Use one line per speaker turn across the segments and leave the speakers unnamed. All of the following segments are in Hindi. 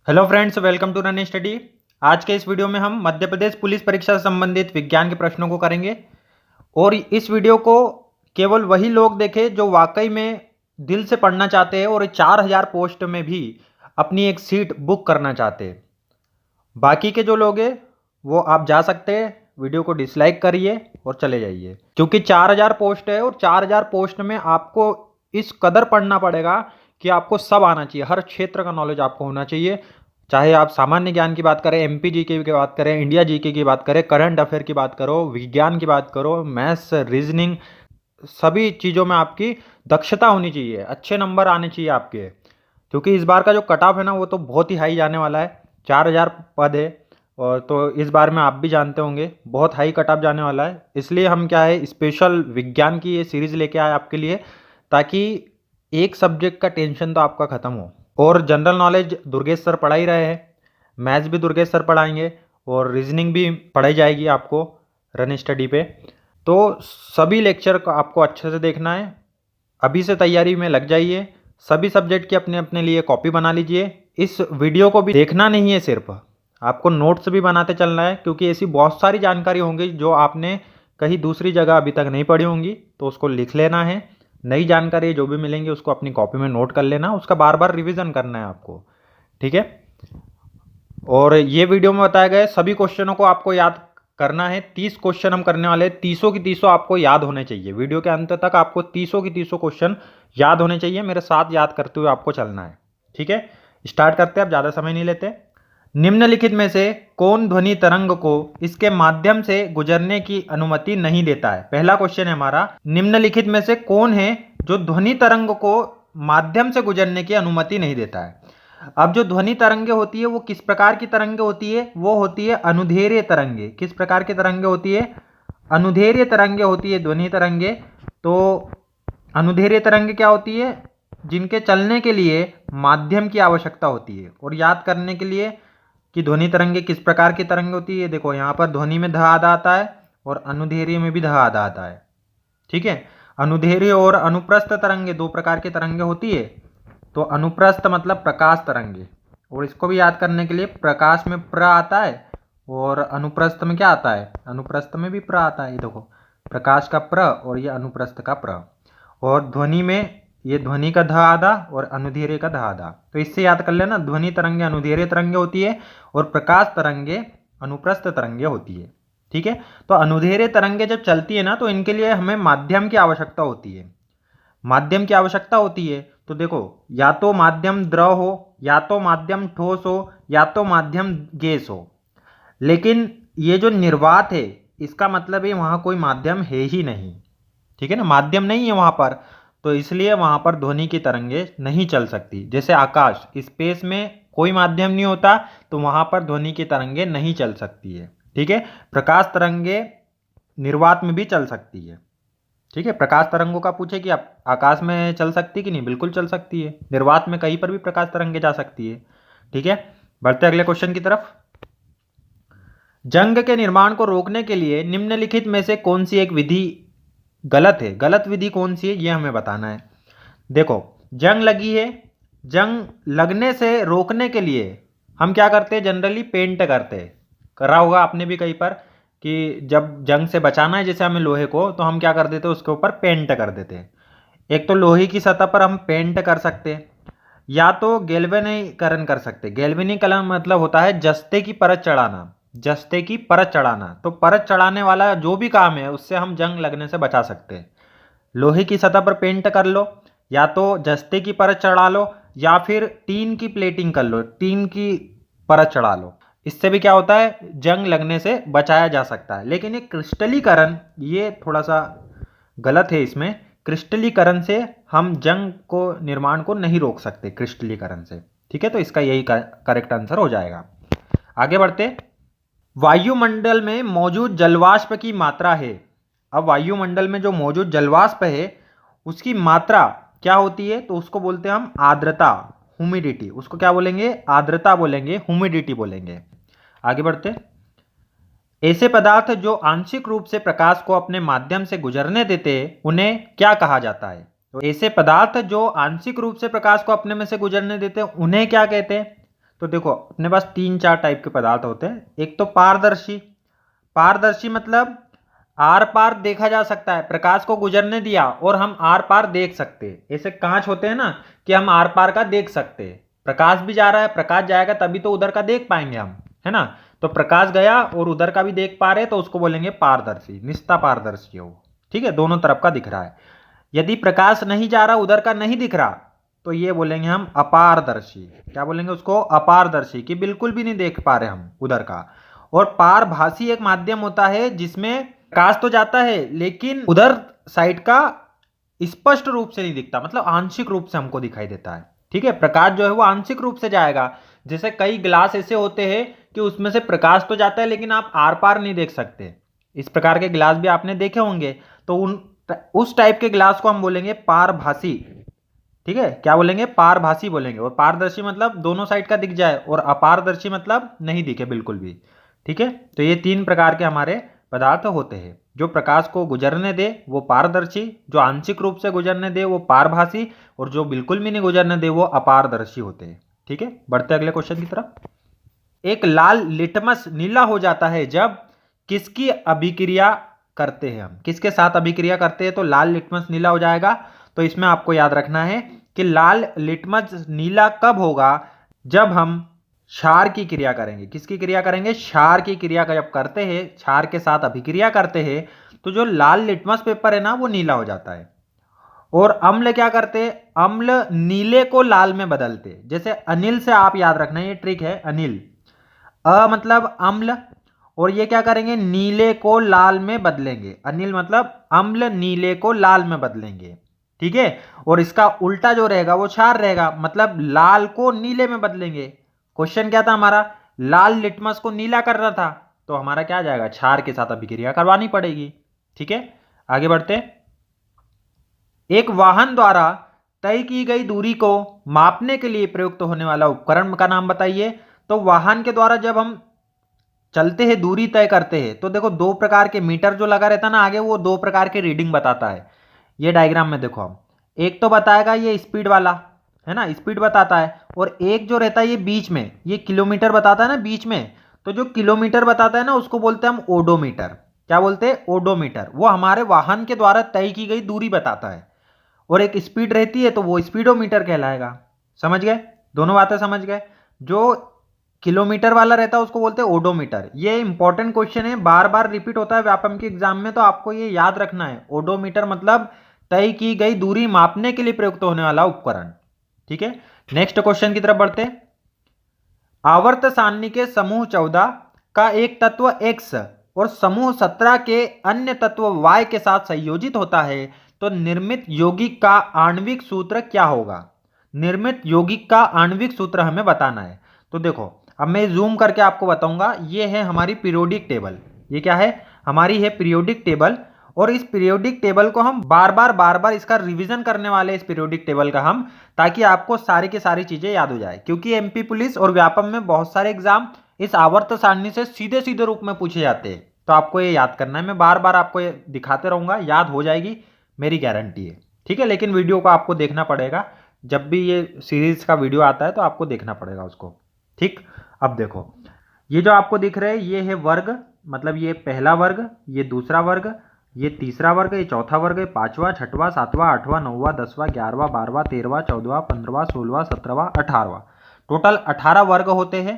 Hello friends, welcome to run study. आज के इस वीडियो में हम मध्य प्रदेश पुलिस परीक्षा से संबंधित विज्ञान के प्रश्नों को करेंगे। और इस वीडियो को केवल वही लोग देखें जो वाकई में दिल से पढ़ना चाहते हैं और 4,000 पोस्ट में भी अपनी एक सीट बुक करना चाहते हैं। बाकी के जो लोग हैं वो आप जा सकते हैं, वीडियो को डिसलाइक करिए और चले जाइए, क्योंकि 4,000 पोस्ट है और 4,000 पोस्ट में आपको इस कदर पढ़ना पड़ेगा कि आपको सब आना चाहिए, हर क्षेत्र का नॉलेज आपको होना चाहिए। चाहे आप सामान्य ज्ञान की बात करें, एमपी जीके की बात करें, इंडिया जीके की बात करें, करंट अफेयर की बात करो, विज्ञान की बात करो, मैथ्स, रीजनिंग, सभी चीज़ों में आपकी दक्षता होनी चाहिए, अच्छे नंबर आने चाहिए आपके। क्योंकि इस बार का जो कट ऑफ है ना, वो तो बहुत ही हाई जाने वाला है। 4,000 पद है और तो इस बार में आप भी जानते होंगे बहुत हाई कट ऑफ जाने वाला है। इसलिए हम क्या है, स्पेशल विज्ञान की ये सीरीज़ लेके आए आपके लिए, ताकि एक सब्जेक्ट का टेंशन तो आपका ख़त्म हो। और जनरल नॉलेज दुर्गेश सर पढ़ा ही रहे हैं, मैथ्स भी दुर्गेश सर पढ़ाएंगे और रीजनिंग भी पढ़ाई जाएगी आपको रन स्टडी पे। तो सभी लेक्चर को आपको अच्छे से देखना है, अभी से तैयारी में लग जाइए। सभी सब्जेक्ट की अपने अपने लिए कॉपी बना लीजिए। इस वीडियो को भी देखना नहीं है, सिर्फ आपको नोट्स भी बनाते चलना है, क्योंकि ऐसी बहुत सारी जानकारी होंगी जो आपने कहीं दूसरी जगह अभी तक नहीं पढ़ी होंगी, तो उसको लिख लेना है। नई जानकारी जो भी मिलेंगी उसको अपनी कॉपी में नोट कर लेना, उसका बार बार रिवीजन करना है आपको, ठीक है। और ये वीडियो में बताए गए सभी क्वेश्चनों को आपको याद करना है। 30 क्वेश्चन हम करने वाले हैं, 30 की 30 आपको याद होने चाहिए। वीडियो के अंत तक आपको 30 की 30 क्वेश्चन याद होने चाहिए, मेरे साथ याद करते हुए आपको चलना है, ठीक है। स्टार्ट करते हैं, अब ज़्यादा समय नहीं लेते। निम्नलिखित में से कौन ध्वनि तरंग को इसके माध्यम से गुजरने की अनुमति नहीं देता है? पहला क्वेश्चन है हमारा, निम्नलिखित में से कौन है जो ध्वनि तरंग को माध्यम से गुजरने की अनुमति नहीं देता है? अब जो ध्वनि तरंगे होती है वो किस प्रकार की तरंगे होती है? वो होती है अनुदैर्घ्य तरंगे। किस प्रकार की तरंगे होती है? अनुदैर्घ्य तरंगे होती है ध्वनि तरंगे। तो अनुदैर्घ्य तरंगे क्या होती है? जिनके चलने के लिए माध्यम की आवश्यकता होती है। और याद करने के लिए कि ध्वनि तरंगे किस प्रकार की तरंगे होती है, देखो यहाँ पर ध्वनि में ध आधा आता है और अनुदैर्घ्य में भी ध आधा आता है, ठीक है। अनुदैर्घ्य और अनुप्रस्थ तरंगे दो प्रकार की तरंगे होती है। तो अनुप्रस्थ मतलब प्रकाश तरंगे, और इसको भी याद करने के लिए प्रकाश में प्र आता है और अनुप्रस्थ में क्या आता है? अनुप्रस्थ में भी प्र आता है। ये देखो, प्रकाश का प्र और ये अनुप्रस्थ का प्र। और ध्वनि में ये ध्वनि का ध आधा और अनुदैर्घ्य का ध आधा। तो इससे याद कर लेना, ध्वनि तरंगे अनुदैर्घ्य तरंगे होती है और प्रकाश तरंगे अनुप्रस्थ तरंगे होती है, ठीक है। तो अनुदैर्घ्य तरंगे जब चलती है ना, तो इनके लिए हमें माध्यम की आवश्यकता होती है। माध्यम की आवश्यकता होती है, तो देखो, या तो माध्यम द्रव हो, या तो माध्यम ठोस हो, या तो माध्यम गैस हो। लेकिन ये जो निर्वात है, इसका मतलब है वहां कोई माध्यम है ही नहीं, ठीक है ना, माध्यम नहीं है वहां पर। तो इसलिए वहां पर ध्वनि की तरंगे नहीं चल सकती। जैसे आकाश, स्पेस में कोई माध्यम नहीं होता, तो वहां पर ध्वनि की तरंगे नहीं चल सकती है, ठीक है। प्रकाश तरंगे निर्वात में भी चल सकती है, ठीक है। प्रकाश तरंगों का पूछे कि आप आकाश में चल सकती कि नहीं, बिल्कुल चल सकती है। निर्वात में कहीं पर भी प्रकाश तरंगे जा सकती है, ठीक है। बढ़ते अगले क्वेश्चन की तरफ। जंग के निर्माण को रोकने के लिए निम्नलिखित में से कौन सी एक विधि गलत है? गलत विधि कौन सी है ये हमें बताना है। देखो, जंग लगी है, जंग लगने से रोकने के लिए हम क्या करते हैं? जनरली पेंट करते हैं। करा होगा आपने भी कहीं पर कि जब जंग से बचाना है जैसे हमें लोहे को, तो हम क्या कर देते हैं? उसके ऊपर पेंट कर देते हैं। एक तो लोहे की सतह पर हम पेंट कर सकते हैं, या तो गैल्वेनीकरण कर सकते हैं। गैल्वेनीकरण मतलब होता है जस्ते की परत चढ़ाना। जस्ते की परत चढ़ाना, तो परत चढ़ाने वाला जो भी काम है उससे हम जंग लगने से बचा सकते हैं। लोहे की सतह पर पेंट कर लो, या तो जस्ते की परत चढ़ा लो, या फिर टीन की प्लेटिंग कर लो, टीन की परत चढ़ा लो। इससे भी क्या होता है? जंग लगने से बचाया जा सकता है। लेकिन ये क्रिस्टलीकरण, ये थोड़ा सा गलत है। इसमें क्रिस्टलीकरण से हम जंग को निर्माण को नहीं रोक सकते, क्रिस्टलीकरण से, ठीक है। तो इसका यही करेक्ट आंसर हो जाएगा। आगे बढ़ते। वायुमंडल में मौजूद जलवाष्प की मात्रा है। अब वायुमंडल में जो मौजूद जलवाष्प है उसकी मात्रा क्या होती है? तो उसको बोलते हैं हम आर्द्रता, ह्यूमिडिटी। उसको क्या बोलेंगे? आर्द्रता बोलेंगे, ह्यूमिडिटी बोलेंगे। आगे बढ़ते। ऐसे पदार्थ जो आंशिक रूप से प्रकाश को अपने माध्यम से गुजरने देते उन्हें क्या कहा जाता है? तो ऐसे पदार्थ जो आंशिक रूप से प्रकाश को अपने में से गुजरने देते हैं उन्हें क्या कहते हैं? तो देखो अपने पास 3-4 टाइप के पदार्थ होते हैं। एक तो पारदर्शी, पारदर्शी मतलब आर पार देखा जा सकता है, प्रकाश को गुजरने दिया और हम आर पार देख सकते हैं। ऐसे कांच होते हैं ना कि हम आर पार का देख सकते हैं, प्रकाश भी जा रहा है, प्रकाश जाएगा तभी तो उधर का देख पाएंगे हम, है ना। तो प्रकाश गया और उधर का भी देख पा रहे तो उसको बोलेंगे पारदर्शी, निस्ता पारदर्शी है वो, ठीक है, दोनों तरफ का दिख रहा है। यदि प्रकाश नहीं जा रहा, उधर का नहीं दिख रहा, तो ये बोलेंगे हम अपारदर्शी। क्या बोलेंगे उसको? अपारदर्शी, कि बिल्कुल भी नहीं देख पा रहे हम उधर का। और पारभासी एक माध्यम होता है जिसमें प्रकाश तो जाता है लेकिन उधर साइड का स्पष्ट रूप से नहीं दिखता, मतलब आंशिक रूप से हमको दिखाई देता है, ठीक है। प्रकाश जो है वो आंशिक रूप से जाएगा। जैसे कई ग्लास ऐसे होते हैं कि उसमें से प्रकाश तो जाता है लेकिन आप आर पार नहीं देख सकते। इस प्रकार के ग्लास भी आपने देखे होंगे। तो उस टाइप के ग्लास को हम बोलेंगे पारभासी, ठीक है। क्या बोलेंगे? पारभासी बोलेंगे। और पारदर्शी मतलब दोनों साइड का दिख जाए, और अपारदर्शी मतलब नहीं दिखे बिल्कुल भी, ठीक है। तो ये 3 प्रकार के हमारे पदार्थ होते हैं। जो प्रकाश को गुजरने दे वो पारदर्शी, जो आंशिक रूप से गुजरने दे वो पारभासी, और जो बिल्कुल भी नहीं गुजरने दे वो अपारदर्शी होते हैं, ठीक है। बढ़ते अगले क्वेश्चन की तरफ। एक लाल लिटमस नीला हो जाता है जब किसकी अभिक्रिया करते हैं हम, किसके साथ अभिक्रिया करते हैं तो लाल लिटमस नीला हो जाएगा। तो इसमें आपको याद रखना है कि लाल लिटमस नीला कब होगा? जब हम क्षार की क्रिया करेंगे। किसकी क्रिया करेंगे? क्षार की क्रिया जब करते हैं, क्षार के साथ अभिक्रिया करते हैं, तो जो लाल लिटमस पेपर है ना वो नीला हो जाता है। और अम्ल क्या करते हैं? अम्ल नीले को लाल में बदलते हैं। जैसे अनिल से आप याद रखना, ये ट्रिक है। अनिल, अ मतलब अम्ल, और ये क्या करेंगे? नीले को लाल में बदलेंगे। अनिल मतलब अम्ल नीले को लाल में बदलेंगे, ठीक है। और इसका उल्टा जो रहेगा वो क्षार रहेगा, मतलब लाल को नीले में बदलेंगे। क्वेश्चन क्या था हमारा? लाल लिटमस को नीला करना था, तो हमारा क्या आ जाएगा? क्षार के साथ अभिक्रिया करवानी पड़ेगी, ठीक है। आगे बढ़ते। एक वाहन द्वारा तय की गई दूरी को मापने के लिए प्रयुक्त होने वाला उपकरण का नाम बताइए। तो वाहन के द्वारा जब हम चलते हैं, दूरी तय करते हैं, तो देखो 2 प्रकार के मीटर जो लगा रहता है ना आगे, वो 2 प्रकार की रीडिंग बताता है। ये डायग्राम में देखो हम, एक तो बताएगा ये स्पीड वाला, है ना, स्पीड बताता है। और एक जो रहता है ये बीच में, ये किलोमीटर बताता है ना बीच में। तो जो किलोमीटर बताता है ना उसको बोलते हैं हम ओडोमीटर। क्या बोलते हैं? ओडोमीटर। वो हमारे वाहन के द्वारा तय की गई दूरी बताता है। और एक स्पीड रहती है तो वो स्पीडोमीटर कहलाएगा। समझ गए? दोनों बातें समझ गए। जो किलोमीटर वाला रहता है उसको बोलते हैं ओडोमीटर। ये इंपॉर्टेंट क्वेश्चन है, बार बार रिपीट होता है व्यापम के एग्जाम में, तो आपको ये याद रखना है। ओडोमीटर मतलब तय की गई दूरी मापने के लिए प्रयुक्त होने वाला उपकरण, ठीक है। नेक्स्ट क्वेश्चन की तरफ बढ़ते। आवर्त सारणी के समूह 14 का एक तत्व x और समूह 17 के अन्य तत्व y के साथ संयोजित होता है, तो निर्मित यौगिक का आणविक सूत्र क्या होगा? निर्मित यौगिक का आणविक सूत्र हमें बताना है। तो देखो अब मैं जूम करके आपको बताऊंगा। ये है हमारी पीरियोडिक टेबल। ये क्या है? हमारी है पीरियोडिक टेबल। और इस पीरियोडिक टेबल को हम बार बार इसका रिवीजन करने वाले इस पीरियोडिक टेबल का हम, ताकि आपको सारी की सारी चीजें याद हो जाए। क्योंकि एमपी पुलिस और व्यापम में बहुत सारे एग्जाम इस आवर्त सारणी से सीधे सीधे रूप में पूछे जाते हैं, तो आपको ये याद करना है। मैं बार बार आपको ये दिखाते रहूंगा, याद हो जाएगी, मेरी गारंटी है, ठीक है। लेकिन वीडियो को आपको देखना पड़ेगा। जब भी ये सीरीज का वीडियो आता है तो आपको देखना पड़ेगा उसको, ठीक। अब देखो ये जो आपको दिख रहे हैं ये है वर्ग, मतलब ये पहला वर्ग, ये दूसरा वर्ग, ये तीसरा वर्ग, ये चौथा वर्ग, ये 5वां, 6वां, 7वां, 8वां, 9वां, 10वां, 11वां, 12वां, 13वां, 14वां, 15वां, 16वां, 17वां, 18वां, टोटल 18 वर्ग होते हैं,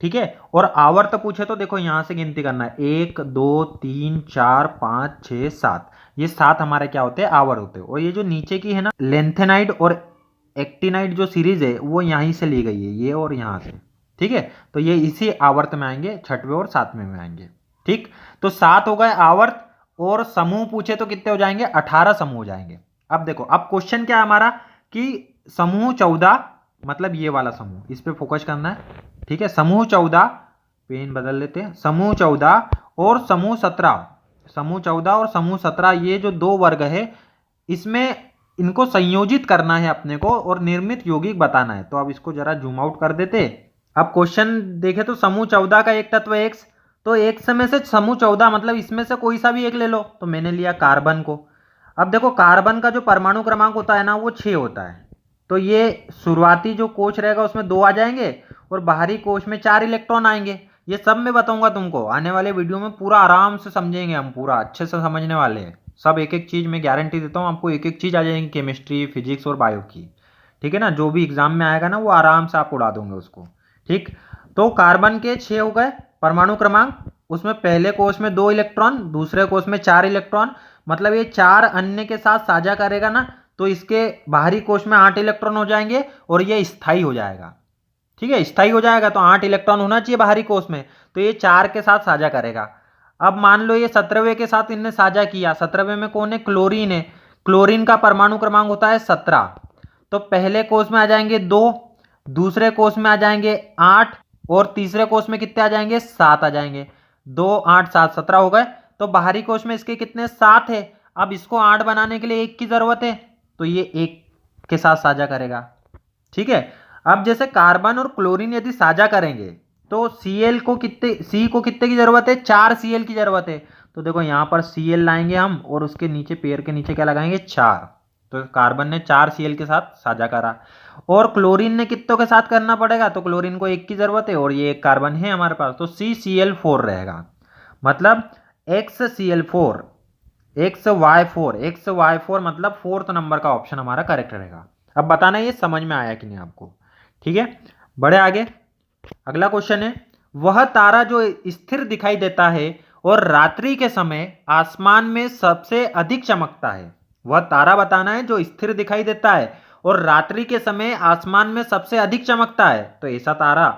ठीक है। और आवर्त पूछे तो देखो यहां से गिनती करना है, 1 2 3 4 5 6 7, ये 7 हमारे क्या होते हैं? आवर्त होते हैं। और ये जो नीचे की है ना लेंथेनाइड और एक्टिनाइड जो सीरीज है वो यहीं से ली गई है, ये और यहां से, ठीक है। तो ये इसी आवर्त में आएंगे, 6वें और 7वें में आएंगे, ठीक। तो 7 हो गए आवर्त, और समूह पूछे तो कितने हो जाएंगे? 18 समूह हो जाएंगे। अब देखो अब क्वेश्चन क्या है हमारा कि समूह 14, मतलब ये वाला समूह, इस पे फोकस करना है, ठीक है। समूह 14, पेन बदल लेते हैं, समूह 14 और समूह 17, समूह 14 और समूह 17, ये जो 2 वर्ग है इसमें इनको संयोजित करना है अपने को और निर्मित यौगिक बताना है। तो अब इसको जरा जूम आउट कर देते। अब क्वेश्चन देखे तो समूह 14 का एक तत्व x, तो x में से समूह 14 मतलब इसमें से कोई सा भी एक ले लो। तो मैंने लिया कार्बन को। अब देखो कार्बन का जो परमाणु क्रमांक होता है ना वो 6 होता है, तो ये शुरुआती जो कोश रहेगा उसमें 2 आ जाएंगे, और बाहरी कोश में 4 इलेक्ट्रॉन आएंगे। ये सब मैं बताऊंगा तुमको आने वाले वीडियो में, पूरा आराम से समझेंगे हम, पूरा अच्छे से समझने वाले हैं सब। एक एक चीज मैं गारंटी देता हूँ आपको, एक एक चीज आ जाएगी केमिस्ट्री, फिजिक्स और बायो की। ठीक है ना, जो भी एग्जाम में आएगा ना वो आराम से आप उड़ा दोगे उसको। ठीक, तो कार्बन के 6 हो गए परमाणु क्रमांक, उसमें पहले कोष में 2 इलेक्ट्रॉन, दूसरे कोष में 4 इलेक्ट्रॉन, मतलब ये 4 अन्य के साथ साझा करेगा ना, तो इसके बाहरी कोष में 8 इलेक्ट्रॉन हो जाएंगे और ये स्थायी हो जाएगा। ठीक है, स्थायी हो जाएगा तो 8 इलेक्ट्रॉन होना चाहिए बाहरी कोष में, तो ये 4 के साथ साझा करेगा। अब मान लो ये 17वें के साथ इनने साझा किया, 17वें में कौन है, क्लोरीन है। क्लोरीन का परमाणु क्रमांक होता है 17, तो पहले कोष में आ जाएंगे 2, दूसरे कोष में आ जाएंगे 8 और तीसरे कोष में कितने आ जाएंगे, 7 आ जाएंगे। 2 8 7 17 हो गए। तो बाहरी कोष में इसके कितने, 7 है। अब इसको 8 बनाने के लिए 1 की जरूरत है, तो ये 1 के साथ साझा करेगा। ठीक है, अब जैसे कार्बन और क्लोरीन यदि साझा करेंगे तो Cl को कितने, C को कितने की जरूरत है, 4 Cl की जरूरत है। तो देखो यहां पर Cl लाएंगे हम और उसके नीचे पेड़ के नीचे क्या लगाएंगे, 4। तो कार्बन ने 4 Cl के साथ साझा करा, और क्लोरीन ने कितनों के साथ करना पड़ेगा, तो क्लोरीन को 1 की जरूरत है और ये एक कार्बन है हमारे पास, तो CCl4 रहेगा। मतलब XCl4, XY4 मतलब 4th नंबर का ऑप्शन हमारा करेक्ट रहेगा। अब बताना ये समझ में आया कि नहीं आपको। ठीक है, बढ़े आगे। अगला क्वेश्चन है, वह तारा जो स्थिर दिखाई देता है और रात्रि के समय आसमान में सबसे अधिक चमकता है, वह तारा बताना है जो स्थिर दिखाई देता है और रात्रि के समय आसमान में सबसे अधिक चमकता है। तो ऐसा तारा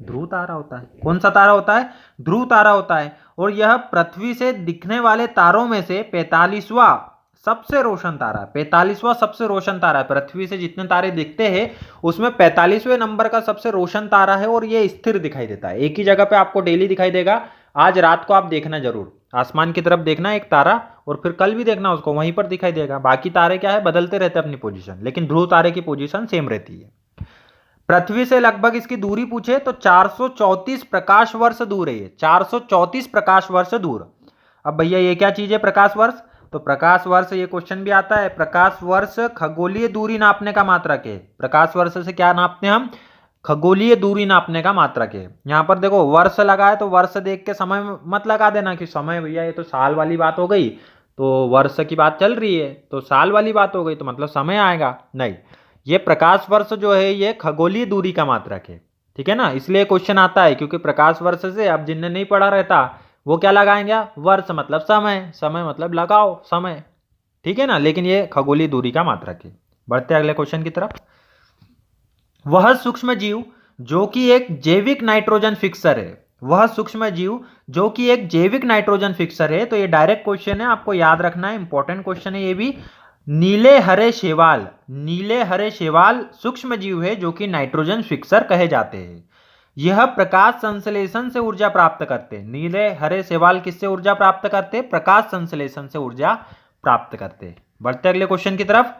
ध्रुव तारा होता है। कौन सा तारा होता है, ध्रुव तारा होता है। और यह पृथ्वी से दिखने वाले तारों में से 45वां सबसे रोशन तारा, 45वां सबसे रोशन तारा है। पृथ्वी से जितने तारे दिखते हैं उसमें 45वें नंबर का सबसे रोशन तारा है और ये स्थिर दिखाई देता है। एक ही जगह पे आपको डेली दिखाई देगा। आज रात को आप देखना जरूर, आसमान की तरफ देखना एक तारा, और फिर कल भी देखना उसको, वहीं पर दिखाई देगा। बाकी तारे क्या है, बदलते रहते हैं अपनी पोजीशन, लेकिन ध्रुव तारे की पोजीशन सेम रहती है। पृथ्वी से लगभग इसकी दूरी पूछे तो 434 प्रकाश वर्ष दूर है ये, 434 प्रकाश वर्ष दूर। अब भैया ये क्या चीज है प्रकाश वर्ष, तो प्रकाश वर्ष ये क्वेश्चन भी आता है। प्रकाश वर्ष खगोलीय दूरी नापने का मात्रक है। प्रकाश वर्ष से क्या नापते हैं हम, खगोलीय दूरी नापने का मात्रक है। यहां पर देखो वर्ष लगा है, तो वर्ष देख के समय मत लगा देना कि समय भैया ये तो साल वाली बात हो गई, तो वर्ष की बात चल रही है तो साल वाली बात हो गई तो मतलब समय आएगा, नहीं। ये प्रकाश वर्ष जो है ये खगोलीय दूरी का मात्रक है। ठीक है ना, इसलिए क्वेश्चन आता है, क्योंकि प्रकाश वर्ष से अब जिनने नहीं पढ़ा रहता वो क्या लगाएंगे, वर्ष मतलब समय, समय मतलब लगाओ समय। ठीक है ना, लेकिन ये खगोलीय दूरी का मात्रक है। बढ़ते अगले क्वेश्चन की तरफ। वह सूक्ष्म जीव जो कि एक जैविक नाइट्रोजन फिक्सर है, वह सूक्ष्म जीव जो कि एक जैविक नाइट्रोजन फिक्सर है। तो ये डायरेक्ट क्वेश्चन है, आपको याद रखना है, इंपॉर्टेंट क्वेश्चन है ये भी। नीले हरे शैवाल, नीले हरे शैवाल सूक्ष्म जीव है जो कि नाइट्रोजन फिक्सर कहे जाते हैं। यह प्रकाश संश्लेषण से ऊर्जा प्राप्त करते हैं। नीले हरे शैवाल किससे ऊर्जा प्राप्त करते हैं, प्रकाश संश्लेषण से ऊर्जा प्राप्त करते हैं। बढ़ते अगले क्वेश्चन की तरफ।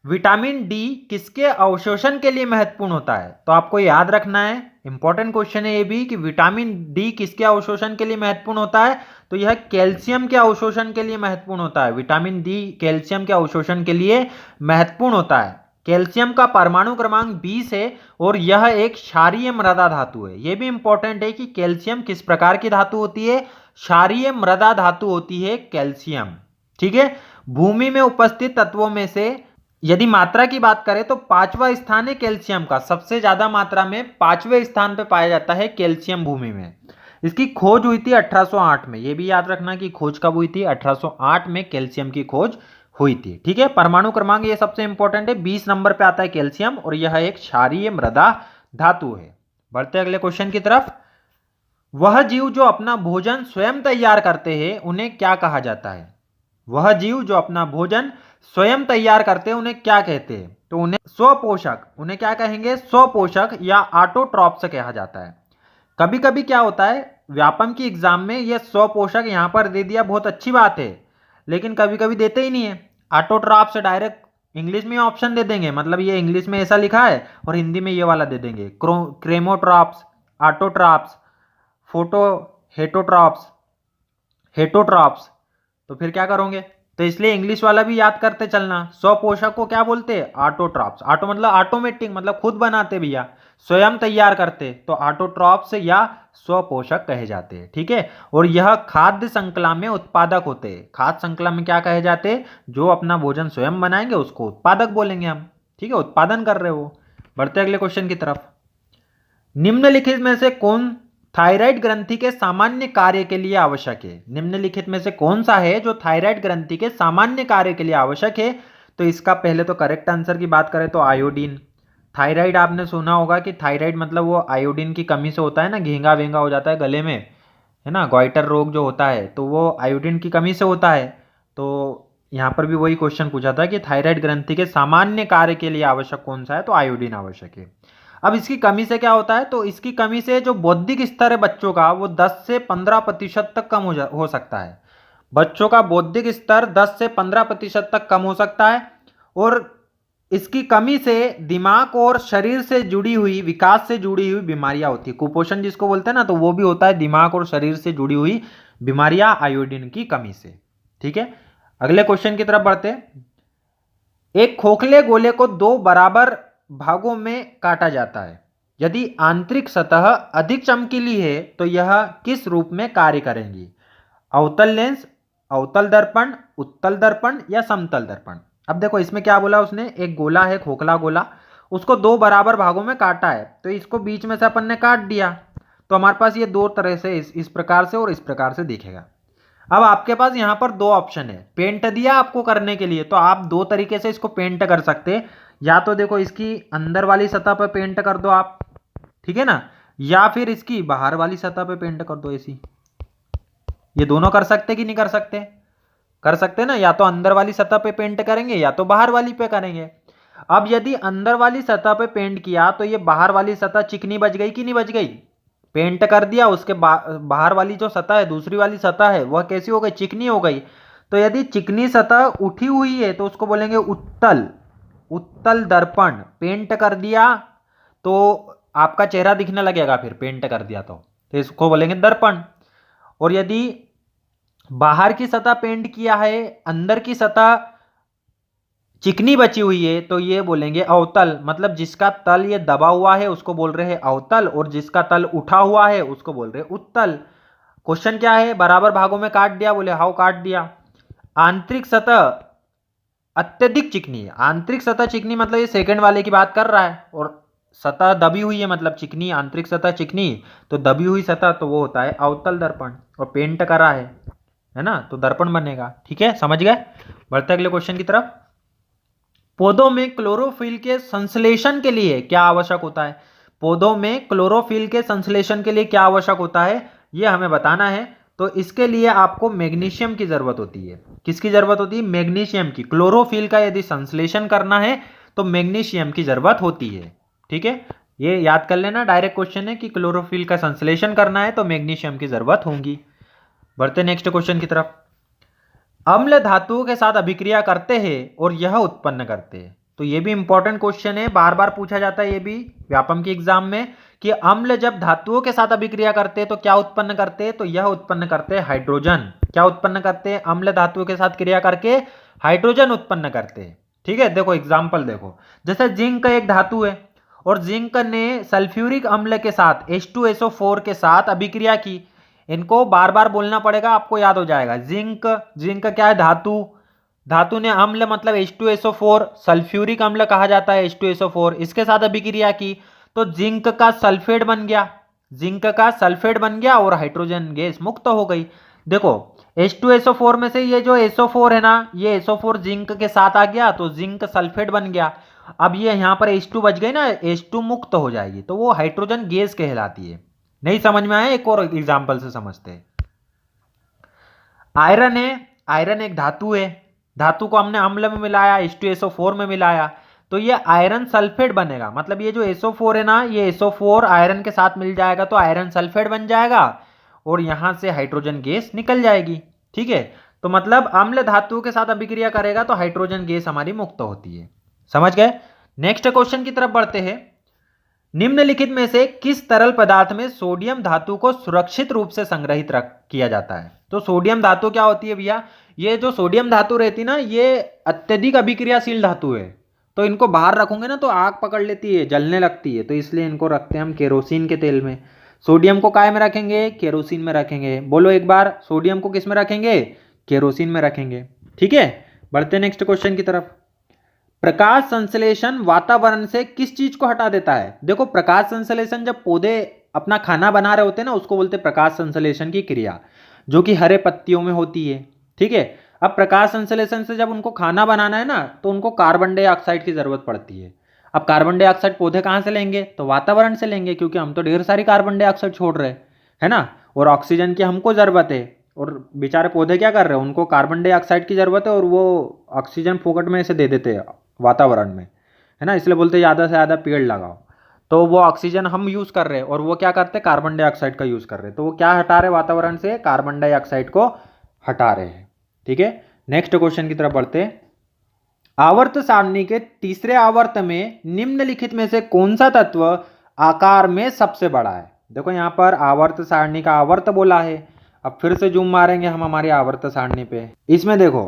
विटामिन डी किसके अवशोषण के लिए महत्वपूर्ण होता है, तो आपको याद रखना है, इंपॉर्टेंट क्वेश्चन है ये भी, कि विटामिन डी किसके अवशोषण के लिए महत्वपूर्ण होता है, तो यह कैल्शियम के अवशोषण के लिए महत्वपूर्ण होता है। विटामिन डी कैल्शियम के अवशोषण के लिए महत्वपूर्ण होता है। कैल्शियम का परमाणु क्रमांक 20 है और यह एक क्षारीय मृदा धातु है। यह भी इंपॉर्टेंट है कि कैल्शियम किस प्रकार की धातु होती है, क्षारीय मृदा धातु होती है कैल्शियम। ठीक है, भूमि में उपस्थित तत्वों में से यदि मात्रा की बात करें तो 5वां स्थान है कैल्शियम का, सबसे ज्यादा मात्रा में 5वें स्थान पर पाया जाता है कैल्शियम भूमि में। इसकी खोज हुई थी 1808 में, यह भी याद रखना कि खोज कब हुई थी, 1808 में कैल्शियम की खोज हुई थी। ठीक है, परमाणु क्रमांक ये सबसे इंपॉर्टेंट है, 20 नंबर पे आता है कैल्शियम और यह एक क्षारीय मृदा धातु है। बढ़ते अगले क्वेश्चन की तरफ। वह जीव जो अपना भोजन स्वयं तैयार करते हैं उन्हें क्या कहा जाता है, वह जीव जो अपना भोजन स्वयं तैयार करते हैं उन्हें क्या कहते हैं, तो उन्हें स्वपोषक, उन्हें क्या कहेंगे, स्वपोषक या ऑटोट्रॉप्स कहा जाता है। कभी कभी क्या होता है व्यापम की एग्जाम में ये स्वपोषक यहां पर दे दिया, बहुत अच्छी बात है, लेकिन कभी कभी देते ही नहीं है। ऑटोट्रॉप्स डायरेक्ट इंग्लिश में ऑप्शन दे देंगे, मतलब ये इंग्लिश में ऐसा लिखा है और हिंदी में ये वाला दे देंगे, क्रेमोट्रॉप्स, ऑटोट्रॉप्स, फोटो हेटोट्रॉप्स, हेटोट्रॉप्स। तो फिर क्या करोगे, तो इसलिए इंग्लिश वाला भी याद करते चलना। स्वपोषक को क्या बोलते हैं, ऑटोट्रॉप्स। ऑटो मतलब ऑटोमेटिक, मतलब खुद बनाते भैया। स्वयं तैयार करते तो ऑटोट्रॉफ्स या स्वपोषक कहे जाते हैं। ठीक है, और यह खाद्य श्रृंखला में उत्पादक होते हैं। खाद्य श्रृंखला में क्या कहे जाते हैं? जो अपना भोजन स्वयं बनाएंगे उसको उत्पादक बोलेंगे हम। ठीक है, उत्पादन कर रहे हो। बढ़ते अगले क्वेश्चन की तरफ। निम्नलिखित में से कौन थायराइड ग्रंथि के सामान्य कार्य के लिए आवश्यक है? निम्नलिखित में से कौन सा है जो थायराइड ग्रंथि के सामान्य कार्य के लिए आवश्यक है? तो इसका पहले तो करेक्ट आंसर की बात करें तो आयोडीन। थायराइड आपने सुना होगा कि थायराइड मतलब वो आयोडीन की कमी से होता है ना, घेंगा वेंगा हो जाता है गले में, है ना, गॉइटर रोग जो होता है तो वो आयोडीन की कमी से होता है। तो यहाँ पर भी वही क्वेश्चन पूछा था कि थायराइड ग्रंथि के सामान्य कार्य के लिए आवश्यक कौन सा है? तो आयोडीन आवश्यक है। अब इसकी कमी से क्या होता है? तो इसकी कमी से जो बौद्धिक स्तर है बच्चों का वो 10 से 15% तक कम हो सकता है। बच्चों का बौद्धिक स्तर 10 से 15% तक कम हो सकता है। और इसकी कमी से दिमाग और शरीर से जुड़ी हुई, विकास से जुड़ी हुई बीमारियां होती है। कुपोषण जिसको बोलते हैं ना, तो वो भी होता है दिमाग और शरीर से जुड़ी हुई बीमारियां आयोडीन की कमी से। ठीक है, अगले क्वेश्चन की तरफ बढ़ते हैं। एक खोखले गोले को दो बराबर भागों में काटा जाता है। यदि आंतरिक सतह अधिक चमकीली है तो यह किस रूप में कार्य करेंगी? अवतल लेंस, अवतल दर्पण, उत्तल दर्पण या समतल दर्पण? अब देखो इसमें क्या बोला उसने, एक गोला है खोखला गोला, उसको दो बराबर भागों में काटा है, तो इसको बीच में से अपन ने काट दिया, तो हमारे पास ये दो तरह से इस प्रकार से और इस प्रकार से दिखेगा। अब आपके पास यहाँ पर दो ऑप्शन है, पेंट दिया आपको करने के लिए, तो आप दो तरीके से इसको पेंट कर सकते हैं। या तो देखो इसकी अंदर वाली सतह पर पेंट कर दो आप, ठीक है ना, या फिर इसकी बाहर वाली सतह पे पेंट कर दो ऐसी। ये दोनों कर सकते कि नहीं कर सकते? कर सकते ना, या तो अंदर वाली सतह पे पेंट करेंगे या तो बाहर वाली पे करेंगे। अब यदि अंदर वाली सतह पे पेंट किया तो ये बाहर वाली सतह चिकनी बच गई कि नहीं बच गई? पेंट कर दिया, उसके बाहर वाली जो सतह है, दूसरी वाली सतह है, वह कैसी हो गई? चिकनी हो गई। तो यदि चिकनी सतह उठी हुई है तो उसको बोलेंगे उत्तल, उत्तल दर्पण। पेंट कर दिया तो आपका चेहरा दिखने लगेगा, फिर पेंट कर दिया तो इसको बोलेंगे दर्पण। और यदि बाहर की सतह पेंट किया है, अंदर की सतह चिकनी बची हुई है, तो ये बोलेंगे अवतल। मतलब जिसका तल ये दबा हुआ है उसको बोल रहे हैं अवतल, और जिसका तल उठा हुआ है उसको बोल रहे हैं उत्तल। क्वेश्चन क्या है? बराबर भागों में काट दिया, बोले हाउ काट दिया। आंतरिक सतह अत्यधिक चिकनी है। आंतरिक सतह चिकनी मतलब ये सेकंड वाले की बात कर रहा है, और सतह दबी हुई है मतलब चिकनी, आंतरिक सतह चिकनी, तो दबी हुई सतह तो वो होता है अवतल दर्पण, और पेंट करा है ना, तो दर्पण बनेगा। ठीक है, समझ गए? बढ़ते अगले क्वेश्चन की तरफ। पौधों में क्लोरोफिल के संश्लेषण के लिए क्या आवश्यक होता है? पौधों में क्लोरोफिल के संश्लेषण के लिए क्या आवश्यक होता है, यह हमें बताना है। तो इसके लिए आपको मैग्नीशियम की जरूरत होती है। किसकी जरूरत होती है? मैग्नीशियम की। क्लोरोफिल का यदि संश्लेषण करना है तो मैग्नीशियम की जरूरत होती है। ठीक है, ये याद कर लेना, डायरेक्ट क्वेश्चन है कि क्लोरोफिल का संश्लेषण करना है तो मैग्नीशियम की जरूरत होगी। बढ़ते नेक्स्ट क्वेश्चन की तरफ। अम्ल धातुओं के साथ अभिक्रिया करते हैं और यह उत्पन्न करते हैं। तो ये भी इंपॉर्टेंट क्वेश्चन है, बार बार पूछा जाता है ये भी व्यापम के एग्जाम में, कि अम्ल जब धातुओं के साथ अभिक्रिया करते हैं तो क्या उत्पन्न करते हैं? तो यह उत्पन्न करते हैं हाइड्रोजन। क्या उत्पन्न करते हैं? अम्ल धातुओं के साथ क्रिया करके हाइड्रोजन उत्पन्न करते हैं। ठीक है, देखो एग्जाम्पल देखो, जैसे जिंक एक धातु है और जिंक ने सल्फ्यूरिक अम्ल के साथ H2SO4 के साथ अभिक्रिया की। इनको बार बार बोलना पड़ेगा, आपको याद हो जाएगा। जिंक, जिंक क्या है? धातु। धातु ने अम्ल मतलब H2SO4, सल्फ्यूरिक अम्ल कहा जाता है H2SO4, इसके साथ अभिक्रिया की तो जिंक का सल्फेट बन गया, जिंक का सल्फेट बन गया और हाइड्रोजन गैस मुक्त हो गई। देखो H2SO4 में से ये जो SO4 है ना, ये SO4 जिंक के साथ आ गया तो जिंक सल्फेट बन गया। अब ये यहाँ पर H2 बच गई ना, H2 मुक्त हो जाएगी तो वो हाइड्रोजन गैस कहलाती है। नहीं समझ में आया? एक और एग्जाम्पल से समझते हैं। आयरन है, आयरन एक धातु है, धातु को हमने अम्ल में मिलाया, H2SO4 में मिलाया, तो ये आयरन सल्फेट बनेगा। मतलब ये जो SO4 है ना, ये SO4 आयरन के साथ मिल जाएगा तो आयरन सल्फेट बन जाएगा और यहां से हाइड्रोजन गैस निकल जाएगी। ठीक है, तो मतलब अम्ल धातुओं के साथ अभिक्रिया करेगा तो हाइड्रोजन गैस हमारी मुक्त होती है। समझ गए? नेक्स्ट क्वेश्चन की तरफ बढ़ते हैं। निम्नलिखित में से किस तरल पदार्थ में सोडियम धातु को सुरक्षित रूप से संग्रहित किया जाता है? तो सोडियम धातु क्या होती है भैया? ये जो सोडियम धातु रहती है ना, ये अत्यधिक अभिक्रियाशील धातु है। तो इनको बाहर रखोगे ना तो आग पकड़ लेती है, जलने लगती है, तो इसलिए इनको रखते हैं हम केरोसिन के तेल में। सोडियम को काय में रखेंगे? केरोसिन में रखेंगे। बोलो एक बार, सोडियम को किस में रखेंगे? केरोसिन में रखेंगे। ठीक है, बढ़ते नेक्स्ट क्वेश्चन की तरफ। प्रकाश संश्लेषण वातावरण से किस चीज को हटा देता है? देखो, प्रकाश संश्लेषण जब पौधे अपना खाना बना रहे होते हैं ना, उसको बोलते हैं प्रकाश संश्लेषण की क्रिया, जो कि हरे पत्तियों में होती है। ठीक है, अब प्रकाश संश्लेषण से जब उनको खाना बनाना है ना, तो उनको कार्बन डाइऑक्साइड की जरूरत पड़ती है। अब कार्बन डाइऑक्साइड पौधे कहाँ से लेंगे? तो वातावरण से लेंगे, क्योंकि हम तो ढेर सारी कार्बन डाइऑक्साइड छोड़ रहे हैं, है ना, और ऑक्सीजन की हमको जरूरत है। और बेचारे पौधे क्या कर रहे हैं? उनको कार्बन डाइऑक्साइड की जरूरत है और वो ऑक्सीजन फोकट में से दे देते हैं वातावरण में, है ना, इसलिए बोलते हैं ज़्यादा से ज़्यादा पेड़ लगाओ। तो वो ऑक्सीजन हम यूज़ कर रहे हैं और वो क्या करते हैं? कार्बन डाइऑक्साइड का यूज़ कर रहे हैं। तो वो क्या हटा रहे हैं वातावरण से? कार्बन डाइऑक्साइड को हटा रहे हैं। ठीक है, नेक्स्ट क्वेश्चन की तरफ बढ़ते हैं। आवर्त सारणी के तीसरे आवर्त में निम्नलिखित में से कौन सा तत्व आकार में सबसे बड़ा है? देखो यहाँ पर आवर्त सारणी का आवर्त बोला है। अब फिर से जूम मारेंगे हम हमारी आवर्त सारणी पे। इसमें देखो,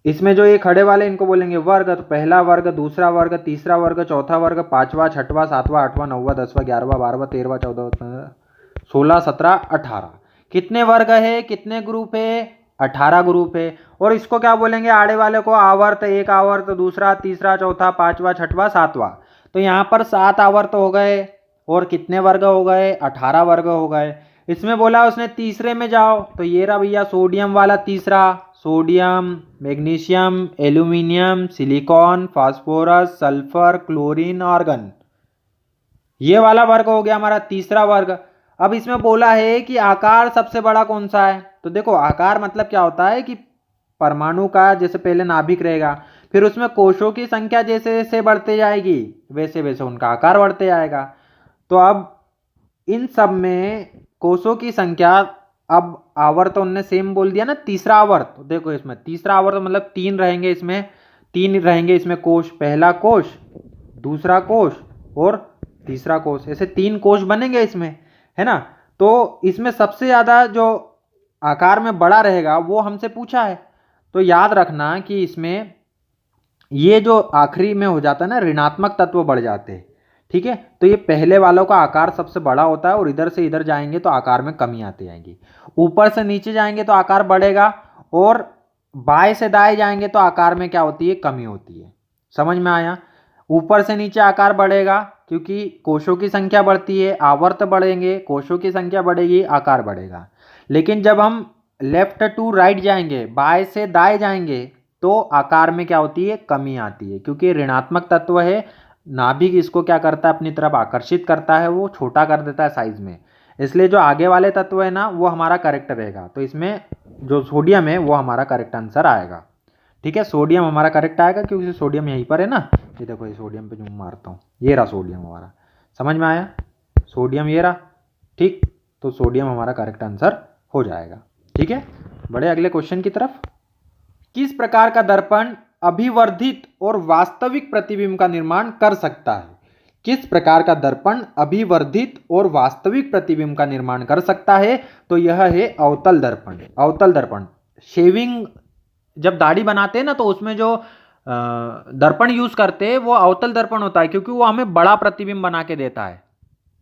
इसमें जो ये खड़े वाले इनको बोलेंगे वर्ग। तो पहला वर्ग, दूसरा वर्ग, तीसरा वर्ग, चौथा वर्ग, पांचवा, छठवां, सातवां, आठवां, नौवां, 10वां, 11वां, 12वां, 13वां, 14वां, 15, 16, 17, 18। कितने वर्ग है? कितने ग्रुप है? 18 ग्रुप है। और इसको क्या बोलेंगे? आड़े वाले को आवर्त। एक आवर्त, दूसरा, तीसरा, चौथा, पांचवा, छठवां, सातवां। तो यहाँ पर 7 आवर्त हो गए। और कितने वर्ग हो गए? 18 वर्ग हो गए। इसमें बोला उसने तीसरे में जाओ, तो ये रहा भैया सोडियम वाला तीसरा। Sodium, magnesium, aluminium, silicon, phosphorus, sulphur, chlorine, argon, ये वाला वर्ग हो गया हमारा तीसरा वर्ग। अब इसमें बोला है कि आकार सबसे बड़ा कौन सा है? तो देखो, आकार मतलब क्या होता है कि परमाणु का जैसे पहले नाभिक रहेगा, फिर उसमें कोषों की संख्या जैसे जैसे बढ़ते जाएगी वैसे वैसे उनका आकार बढ़ते जाएगा। तो अब इन सब में कोषों की संख्या, अब आवर्त उनने सेम बोल दिया ना, तीसरा आवर्त। तो देखो, इसमें तीसरा आवर्त मतलब 3 रहेंगे, इसमें 3 रहेंगे इसमें कोष। पहला कोष, दूसरा कोष और तीसरा कोष, ऐसे 3 कोष बनेंगे इसमें, है ना। तो इसमें सबसे ज्यादा जो आकार में बड़ा रहेगा वो हमसे पूछा है। तो याद रखना कि इसमें ये जो आखिरी में हो जाता है ना, ऋणात्मक तत्व बढ़ जाते हैं। ठीक है, तो ये पहले वालों का आकार सबसे बड़ा होता है और इधर से इधर जाएंगे तो आकार में कमी आती जाएगी। ऊपर से नीचे जाएंगे तो आकार बढ़ेगा और बाएं से दाएं जाएंगे तो आकार में क्या होती है? कमी होती है। समझ में आया? ऊपर से नीचे आकार बढ़ेगा क्योंकि कोषों की संख्या बढ़ती है, आवर्त बढ़ेंगे, कोषों की संख्या बढ़ेगी, आकार बढ़ेगा। लेकिन जब हम लेफ्ट टू राइट जाएंगे, बाएं से दाएं जाएंगे, तो आकार में क्या होती है? कमी आती है, क्योंकि ऋणात्मक तत्व है। नाभिक इसको क्या करता है? अपनी तरफ आकर्षित करता है, वो छोटा कर देता है साइज में। इसलिए जो आगे वाले तत्व है ना, वो हमारा करेक्ट रहेगा। तो इसमें जो सोडियम है वो हमारा करेक्ट आंसर आएगा। ठीक है, सोडियम हमारा करेक्ट आएगा क्योंकि सोडियम यहीं पर है ना। ये देखो, ये सोडियम पे जूम मारता हूँ, ये रहा सोडियम हमारा। समझ में आया? सोडियम ये रहा। ठीक, तो सोडियम हमारा करेक्ट आंसर हो जाएगा। ठीक है, बढ़े अगले क्वेश्चन की तरफ। किस प्रकार का दर्पण अभिवर्धित और वास्तविक प्रतिबिंब का निर्माण कर सकता है? किस प्रकार का दर्पण अभिवर्धित और वास्तविक प्रतिबिंब का निर्माण कर सकता है? तो यह है अवतल दर्पण। अवतल दर्पण, शेविंग जब दाढ़ी बनाते हैं ना, तो उसमें जो दर्पण यूज करते हैं वो अवतल दर्पण होता है, क्योंकि वो हमें बड़ा प्रतिबिंब बना के देता है।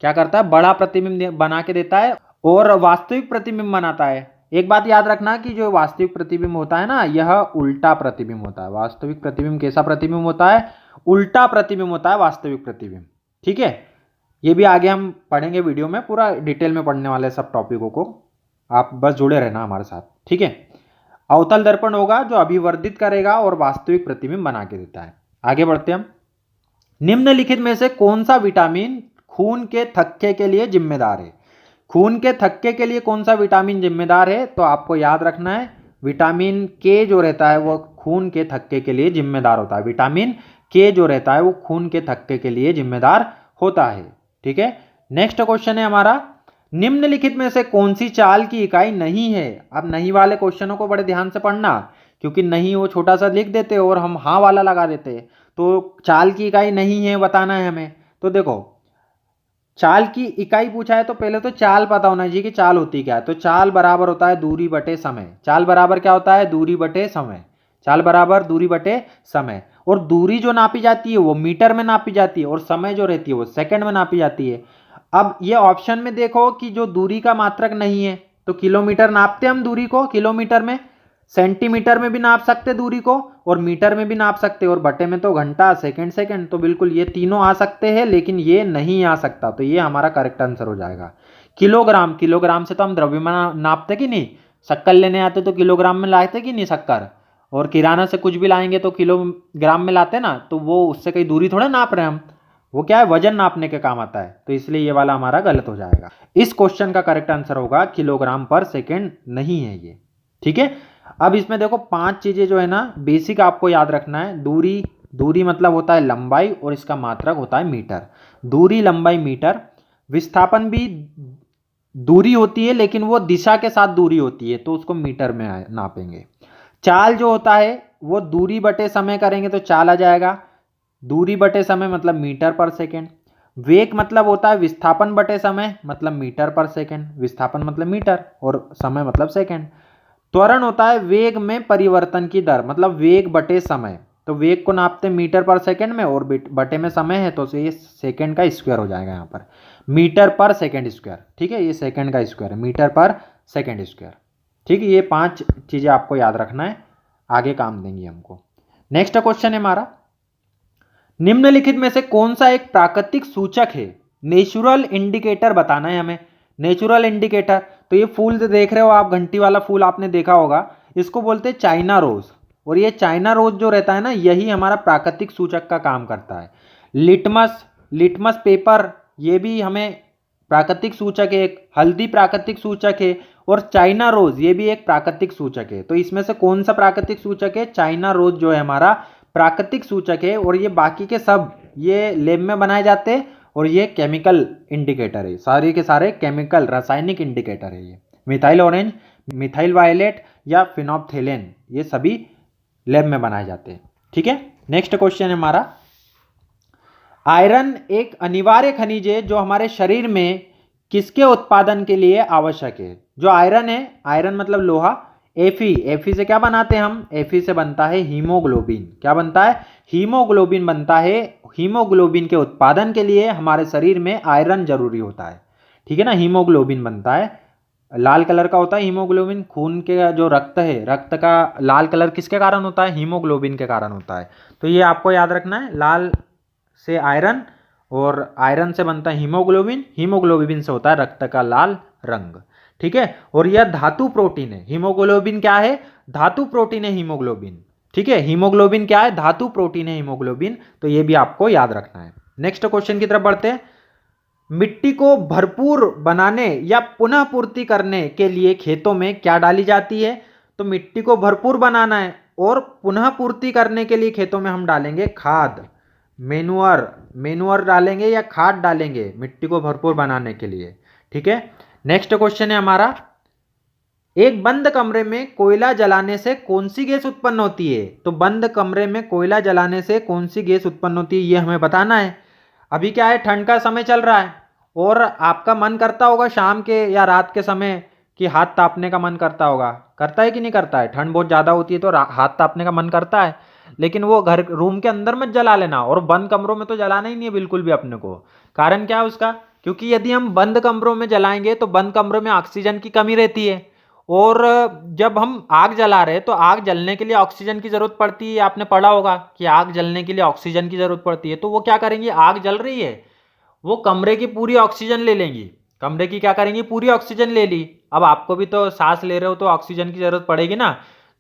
क्या करता है? बड़ा प्रतिबिंब बना के देता है और वास्तविक प्रतिबिंब बनाता है। एक बात याद रखना कि जो वास्तविक प्रतिबिंब होता है ना, यह उल्टा प्रतिबिंब होता है। वास्तविक प्रतिबिंब कैसा प्रतिबिंब होता है? उल्टा प्रतिबिंब होता है वास्तविक प्रतिबिंब। ठीक है, ये भी आगे हम पढ़ेंगे वीडियो में, पूरा डिटेल में पढ़ने वाले सब टॉपिकों को। आप बस जुड़े रहना हमारे साथ। ठीक है, अवतल दर्पण होगा जो अभिवर्धित करेगा और वास्तविक प्रतिबिंब बना के देता है। आगे बढ़ते हम। निम्नलिखित में से कौन सा विटामिन खून के थक्के के लिए जिम्मेदार है? खून के थक्के के लिए कौन सा विटामिन जिम्मेदार है? तो आपको याद रखना है, विटामिन के जो रहता है वो खून के थक्के के लिए जिम्मेदार होता है। विटामिन के जो रहता है वो खून के थक्के के लिए जिम्मेदार होता है। ठीक है, नेक्स्ट क्वेश्चन है हमारा, निम्नलिखित में से कौन सी चाल की इकाई नहीं है? अब नहीं वाले क्वेश्चनों को बड़े ध्यान से पढ़ना, क्योंकि नहीं वो छोटा सा लिख देते और हम हाँ वाला लगा देते। तो चाल की इकाई नहीं है बताना है हमें। तो देखो, चाल की इकाई पूछा है तो पहले तो चाल पता होना चाहिए कि चाल होती क्या है। तो चाल बराबर होता है दूरी बटे समय। चाल बराबर क्या होता है? दूरी बटे समय। चाल बराबर दूरी बटे समय। और दूरी जो नापी जाती है वो मीटर में नापी जाती है और समय जो रहती है वो सेकंड में नापी जाती है। अब ये ऑप्शन में देखो कि जो दूरी का मात्रक नहीं है तो किलोमीटर नापते हम दूरी को किलोमीटर में, सेंटीमीटर में भी नाप सकते दूरी को और मीटर में भी नाप सकते, और बटे में तो घंटा, सेकंड सेकंड, तो बिल्कुल ये तीनों आ सकते हैं लेकिन ये नहीं आ सकता, तो ये हमारा करेक्ट आंसर हो जाएगा। किलोग्राम, किलोग्राम से तो हम द्रव्यमान नापते कि नहीं, शक्कर लेने आते तो किलोग्राम में लाते कि नहीं शक्कर, और किराना से कुछ भी लाएंगे तो किलोग्राम में लाते ना, तो वो उससे कहीं दूरी थोड़ा नाप रहे हैं हम, वो क्या है वजन नापने के काम आता है, तो इसलिए ये वाला हमारा गलत हो जाएगा। इस क्वेश्चन का करेक्ट आंसर होगा किलोग्राम पर सेकेंड नहीं है ये। ठीक है, अब इसमें देखो 5 चीजें जो है ना बेसिक आपको याद रखना है। दूरी, दूरी मतलब होता है लंबाई और इसका मात्रक होता है मीटर। दूरी, लंबाई, मीटर। विस्थापन भी दूरी होती है लेकिन वो दिशा के साथ दूरी होती है तो उसको मीटर में नापेंगे। चाल जो होता है वो दूरी बटे समय करेंगे तो चाल आ जाएगा, दूरी बटे समय मतलब मीटर पर सेकेंड। वेग मतलब होता है विस्थापन बटे समय मतलब मीटर पर सेकेंड, विस्थापन मतलब मीटर और समय मतलब सेकेंड। त्वरण होता है वेग में परिवर्तन की दर मतलब वेग बटे समय, तो वेग को नापते मीटर पर सेकेंड में और बटे में समय है तो ये सेकेंड का स्क्वायर हो जाएगा यहाँ पर, मीटर पर सेकेंड स्क्वायर। ठीक है, ये सेकेंड का स्क्वायर है, मीटर पर सेकेंड स्क्वायर। ठीक है, ये 5 चीजें आपको याद रखना है, आगे काम देंगी हमको। नेक्स्ट क्वेश्चन है हमारा, निम्नलिखित में से कौन सा एक प्राकृतिक सूचक है, नेचुरल इंडिकेटर बताना है हमें। नेचुरल इंडिकेटर, तो ये फूल जो देख रहे हो आप, घंटी वाला फूल आपने देखा होगा, इसको बोलते हैं चाइना रोज, और ये चाइना रोज जो रहता है ना यही हमारा प्राकृतिक सूचक का काम करता है। लिटमस, लिटमस पेपर ये भी हमें प्राकृतिक सूचक है, एक हल्दी प्राकृतिक सूचक है, और चाइना रोज ये भी एक प्राकृतिक सूचक है। तो इसमें से कौन सा प्राकृतिक सूचक है, चाइना रोज जो है हमारा प्राकृतिक सूचक है, और ये बाकी के सब ये लैब में बनाए जाते हैं और ये केमिकल इंडिकेटर है, सारे के सारे केमिकल रासायनिक इंडिकेटर है। ये मिथाइल ऑरेंज, मिथाइल वायलेट या फिनोप्थेलेन ये सभी लैब में बनाए जाते हैं। ठीक है, नेक्स्ट क्वेश्चन है हमारा, आयरन एक अनिवार्य खनिज है जो हमारे शरीर में किसके उत्पादन के लिए आवश्यक है। जो आयरन है, आयरन मतलब लोहा, एफी, एफी से क्या बनाते हैं हम, एफी से बनता है हीमोग्लोबिन। क्या बनता है, हीमोग्लोबिन बनता है। हीमोग्लोबिन के उत्पादन के लिए हमारे शरीर में आयरन जरूरी होता है। ठीक है ना, हीमोग्लोबिन बनता है, लाल कलर का होता है हीमोग्लोबिन, खून के जो रक्त है, रक्त का लाल कलर किसके कारण होता है, हीमोग्लोबिन के कारण होता है। तो ये आपको याद रखना है, लाल से आयरन और आयरन से बनता है हीमोग्लोबिन, हीमोग्लोबिन से होता है रक्त का लाल रंग। ठीक है, और यह धातु प्रोटीन है। हीमोग्लोबिन क्या है, धातु प्रोटीन है हीमोग्लोबिन। ठीक है, हीमोग्लोबिन क्या है, धातु प्रोटीन है हीमोग्लोबिन, तो ये भी आपको याद रखना है। नेक्स्ट क्वेश्चन की तरफ बढ़ते हैं, मिट्टी को भरपूर बनाने या पुनः पूर्ति करने के लिए खेतों में क्या डाली जाती है। तो मिट्टी को भरपूर बनाना है और पुनः पूर्ति करने के लिए खेतों में हम डालेंगे खाद, मेनुअर, मेनुअर डालेंगे या खाद डालेंगे मिट्टी को भरपूर बनाने के लिए। ठीक है, नेक्स्ट क्वेश्चन है हमारा, एक बंद कमरे में कोयला जलाने से कौन सी गैस उत्पन्न होती है। तो बंद कमरे में कोयला जलाने से कौन सी गैस उत्पन्न होती है ये हमें बताना है। अभी क्या है, ठंड का समय चल रहा है और आपका मन करता होगा शाम के या रात के समय कि हाथ तापने का मन करता होगा, करता है कि नहीं करता है, ठंड बहुत ज़्यादा होती है तो हाथ तापने का मन करता है, लेकिन वो घर रूम के अंदर मत जला लेना, और बंद कमरों में तो जलाना ही नहीं है बिल्कुल भी अपने को। कारण क्या है उसका, क्योंकि यदि हम बंद कमरों में जलाएंगे तो बंद कमरों में ऑक्सीजन की कमी रहती है, और जब हम आग जला रहे हैं तो आग जलने के लिए ऑक्सीजन की जरूरत पड़ती है। आपने पढ़ा होगा कि आग जलने के लिए ऑक्सीजन की जरूरत पड़ती है, तो वो क्या करेंगी, आग जल रही है वो कमरे की पूरी ऑक्सीजन ले लेंगी, कमरे की क्या करेंगी, पूरी ऑक्सीजन ले ली। अब आपको भी तो सांस ले रहे हो तो ऑक्सीजन की जरूरत पड़ेगी ना,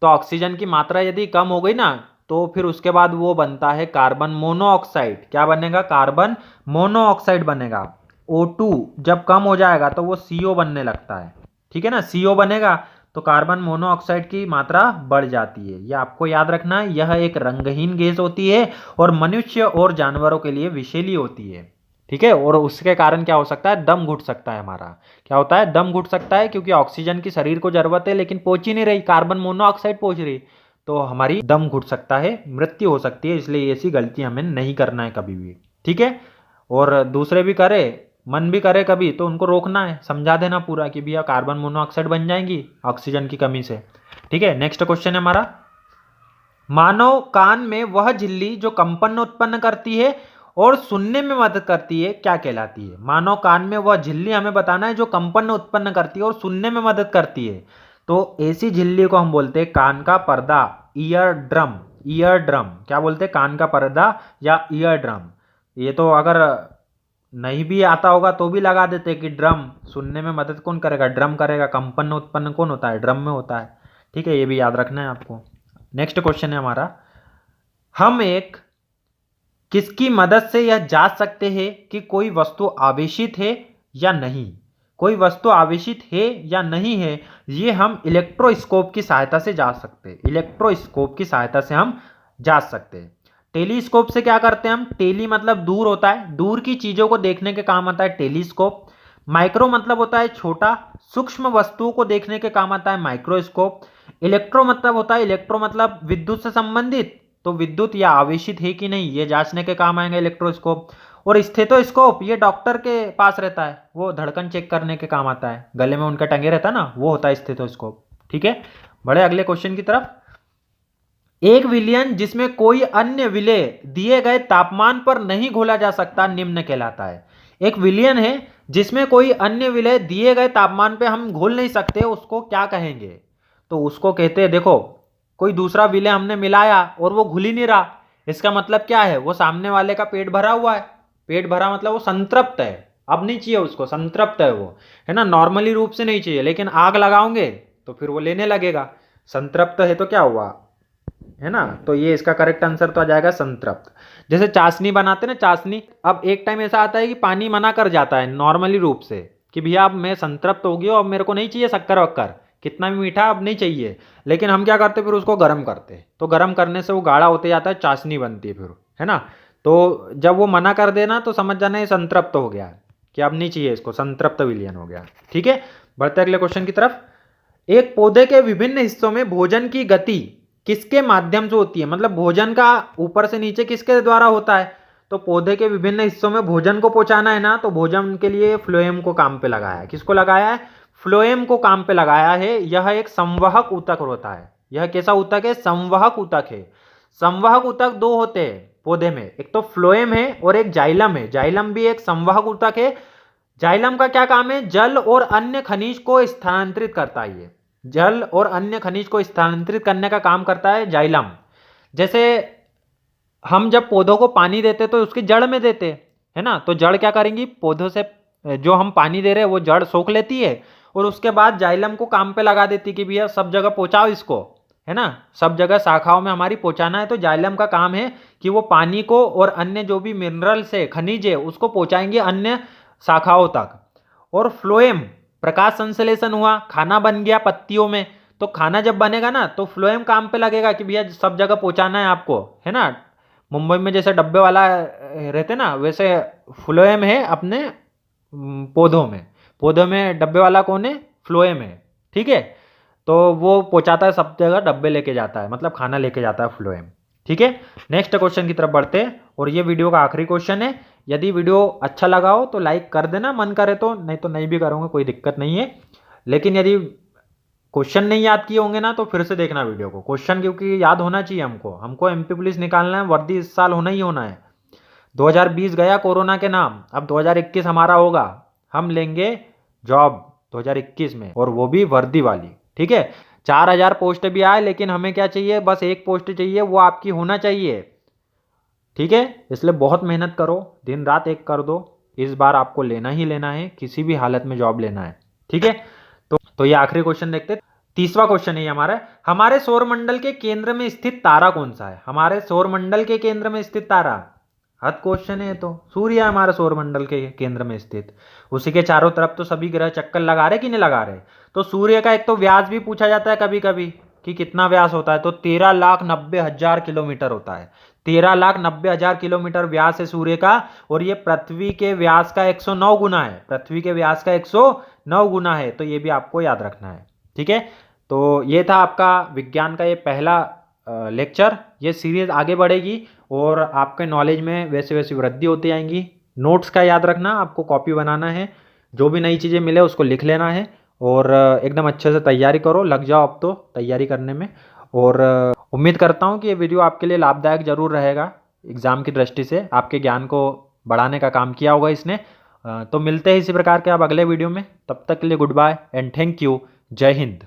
तो ऑक्सीजन की मात्रा यदि कम हो गई ना तो फिर उसके बाद वो बनता है कार्बन मोनोऑक्साइड। क्या बनेगा, कार्बन मोनोऑक्साइड बनेगा। O2 जब कम हो जाएगा तो वो CO बनने लगता है। ठीक है ना, CO बनेगा तो कार्बन मोनोऑक्साइड की मात्रा बढ़ जाती है। यह आपको याद रखना है, यह एक रंगहीन गैस होती है और मनुष्य और जानवरों के लिए विषैली होती है। ठीक है, और उसके कारण क्या हो सकता है, दम घुट सकता है हमारा। क्या होता है, दम घुट सकता है, क्योंकि ऑक्सीजन की शरीर को जरूरत है लेकिन पहुंच ही नहीं रही, कार्बन मोनोऑक्साइड पहुंच रही, तो हमारी दम घुट सकता है, मृत्यु हो सकती है। इसलिए ऐसी गलती हमें नहीं करना है कभी भी। ठीक है, और दूसरे भी करे, मन भी करे कभी तो उनको रोकना है, समझा देना पूरा कि भैया कार्बन मोनोऑक्साइड बन जाएंगी ऑक्सीजन की कमी से। ठीक है, नेक्स्ट क्वेश्चन है हमारा, मानव कान में वह झिल्ली जो कंपन उत्पन्न करती है और सुनने में मदद करती है क्या कहलाती है? मानव कान में वह झिल्ली हमें बताना है जो कंपन उत्पन्न करती है और सुनने में मदद करती है। तो ऐसी झिल्ली को हम बोलते हैं कान का पर्दा, ईयर ड्रम। ईयर ड्रम क्या बोलते हैं? कान का पर्दा या ईयर ड्रम। ये तो अगर नहीं भी आता होगा तो भी लगा देते कि ड्रम। सुनने में मदद कौन करेगा? ड्रम करेगा। कंपन उत्पन्न कौन होता है? ड्रम में होता है। ठीक है, ये भी याद रखना है आपको। नेक्स्ट क्वेश्चन है हमारा, हम एक किसकी मदद से यह जांच सकते हैं कि कोई वस्तु आवेशित है या नहीं? कोई वस्तु आवेशित है या नहीं है, ये हम इलेक्ट्रोस्कोप की सहायता से जांच सकते हैं। इलेक्ट्रोस्कोप की सहायता से हम जांच सकते हैं। टेलीस्कोप से क्या करते हैं हम? टेली मतलब दूर होता है, दूर की चीजों को देखने के काम आता है टेलीस्कोप। माइक्रो मतलब होता है छोटा, सूक्ष्म वस्तुओं को देखने के काम आता है माइक्रोस्कोप। इलेक्ट्रो मतलब होता है, इलेक्ट्रो मतलब विद्युत से संबंधित, तो विद्युत या आवेशित है कि नहीं ये जांचने के काम आएंगे इलेक्ट्रोस्कोप। और स्टेथोस्कोप ये डॉक्टर के पास रहता है, वो धड़कन चेक करने के काम आता है, गले में उनका टंगे रहता है ना, वो होता है स्टेथोस्कोप। ठीक है, बढ़े अगले क्वेश्चन की तरफ। एक विलयन जिसमें कोई अन्य विलय दिए गए तापमान पर नहीं घोला जा सकता निम्न कहलाता है। एक विलयन है जिसमें कोई अन्य विलय दिए गए तापमान पे हम घोल नहीं सकते, उसको क्या कहेंगे? तो उसको कहते हैं, देखो कोई दूसरा विलय हमने मिलाया और वो घुल ही नहीं रहा, इसका मतलब क्या है? वो सामने वाले का पेट भरा हुआ है। पेट भरा मतलब वो संतृप्त है, अब नहीं चाहिए उसको, संतृप्त है वो, है ना। नॉर्मली रूप से नहीं चाहिए, लेकिन आग लगाओगे तो फिर वो लेने लगेगा। संतृप्त है तो क्या हुआ, है ना। तो ये इसका करेक्ट आंसर तो आ जाएगा संतृप्त। जैसे चाशनी बनाते ना, चाशनी, अब एक टाइम ऐसा आता है कि पानी मना कर जाता है नॉर्मली रूप से कि भैया अब मैं संतृप्त हो गया, अब मेरे को नहीं चाहिए शक्कर वक्कर, कितना भी मीठा अब नहीं चाहिए। लेकिन हम क्या करते, फिर उसको गर्म करते, तो गर्म करने से वो गाढ़ा होते जाता है, चाशनी बनती है फिर, है ना। तो जब वो मना कर देना तो समझ जाना ये संतृप्त हो गया कि अब नहीं चाहिए इसको, संतृप्त विलयन हो गया। ठीक है, बढ़ते अगले क्वेश्चन की तरफ। एक पौधे के विभिन्न हिस्सों में भोजन की गति किसके माध्यम से होती है? मतलब भोजन का ऊपर से नीचे किसके द्वारा होता है? तो पौधे के विभिन्न हिस्सों में भोजन को पहुंचाना है ना, तो भोजन के लिए फ्लोएम को काम पे लगाया है। किसको लगाया है? फ्लोएम को काम पे लगाया है। यह एक संवहक ऊतक होता है। यह कैसा ऊतक है? संवहक ऊतक है। संवहक ऊतक दो होते हैं पौधे में, एक तो फ्लोएम है और एक जाइलम है। जाइलम भी एक संवहक ऊतक है। जाइलम का क्या काम है? जल और अन्य खनिज को स्थानांतरित करता है। ये जल और अन्य खनिज को स्थानांतरित करने का काम करता है जाइलम। जैसे हम जब पौधों को पानी देते तो उसकी जड़ में देते, है ना। तो जड़ क्या करेंगी? पौधों से जो हम पानी दे रहे हैं वो जड़ सोख लेती है और उसके बाद जाइलम को काम पे लगा देती कि भैया सब जगह पहुंचाओ इसको, है ना। सब जगह शाखाओं में हमारी पहुंचाना है, तो जाइलम का काम है कि वो पानी को और अन्य जो भी मिनरल्स है, खनिज है, उसको पहुंचाएंगे अन्य शाखाओं तक। और फ्लोएम प्रकाश संश्लेषण हुआ, खाना बन गया पत्तियों में, तो खाना जब बनेगा ना तो फ्लोएम काम पे लगेगा कि भैया सब जगह पहुंचाना है आपको, है ना। मुंबई में जैसे डब्बे वाला रहते ना, वैसे फ्लोएम है अपने पौधों में। पौधों में डब्बे वाला कौन है? फ्लोएम है। ठीक है, तो वो पहुंचाता है सब जगह, डब्बे लेके जाता है, मतलब खाना लेके जाता है फ्लोएम। ठीक है, नेक्स्ट क्वेश्चन की तरफ बढ़ते हैं और ये वीडियो का आखिरी क्वेश्चन है। यदि वीडियो अच्छा लगा हो तो लाइक कर देना, मन करे तो, नहीं तो नहीं भी करूँगा, कोई दिक्कत नहीं है। लेकिन यदि क्वेश्चन नहीं याद किए होंगे ना तो फिर से देखना वीडियो को, क्वेश्चन क्योंकि याद होना चाहिए हमको एमपी पुलिस निकालना है, वर्दी इस साल होना ही होना है। 2020 गया कोरोना के नाम, अब 2021 हमारा होगा, हम लेंगे जॉब 2021 में, और वो भी वर्दी वाली। ठीक है, 4000 पोस्ट भी आए, लेकिन हमें क्या चाहिए? बस एक पोस्ट चाहिए, वो आपकी होना चाहिए। ठीक है, इसलिए बहुत मेहनत करो, दिन रात एक कर दो, इस बार आपको लेना ही लेना है, किसी भी हालत में जॉब लेना है। ठीक है, तो ये आखिरी क्वेश्चन देखते। तीसरा क्वेश्चन है हमारा, हमारे सौरमंडल के केंद्र में स्थित तारा कौन सा है? हमारे सौरमंडल के केंद्र में स्थित तारा, हद क्वेश्चन है। तो सूर्य है हमारे सौरमंडल के केंद्र में स्थित, उसी के चारों तरफ तो सभी ग्रह चक्कर लगा रहे कि नहीं लगा रहे। तो सूर्य का एक तो व्यास भी पूछा जाता है कभी कभी कि कितना व्यास होता है, तो 13,90,000 किलोमीटर होता है। 13,90,000 किलोमीटर व्यास है सूर्य का, और ये पृथ्वी के व्यास का 109 गुना है। पृथ्वी के व्यास का 109 गुना है, तो ये भी आपको याद रखना है। ठीक है, तो ये था आपका विज्ञान का ये पहला लेक्चर। ये सीरीज आगे बढ़ेगी और आपके नॉलेज में वैसे वैसे वृद्धि होती आएंगी। नोट्स का याद रखना, आपको कॉपी बनाना है, जो भी नई चीज़ें मिले उसको लिख लेना है, और एकदम अच्छे से तैयारी करो, लग जाओ अब तो तैयारी करने में। और उम्मीद करता हूँ कि ये वीडियो आपके लिए लाभदायक जरूर रहेगा। एग्ज़ाम की दृष्टि से आपके ज्ञान को बढ़ाने का काम किया होगा इसने। तो मिलते हैं इसी प्रकार के अब अगले वीडियो में। तब तक के लिए good bye and thank you. जय हिंद।